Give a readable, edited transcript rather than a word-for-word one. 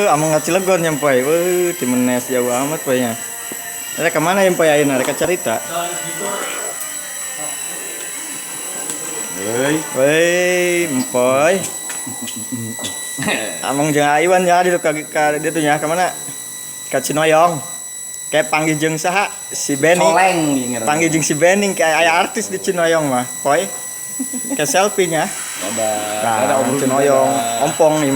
Amang Cilegon nyampai. Di Menes jauh amat poynya. Ada kemana yang poy ayeuna rek carita? Empoy. Amang jeung Aiwan ya di ditu nya ka mana? Ka Cinoyong. Kayak panggil jeung saha? Si Benny. Panggil jeung si Benny kayak aya artis di Cinoyong mah. Poy. Kayak selfie nya. Ada Cinoyong, ompong nih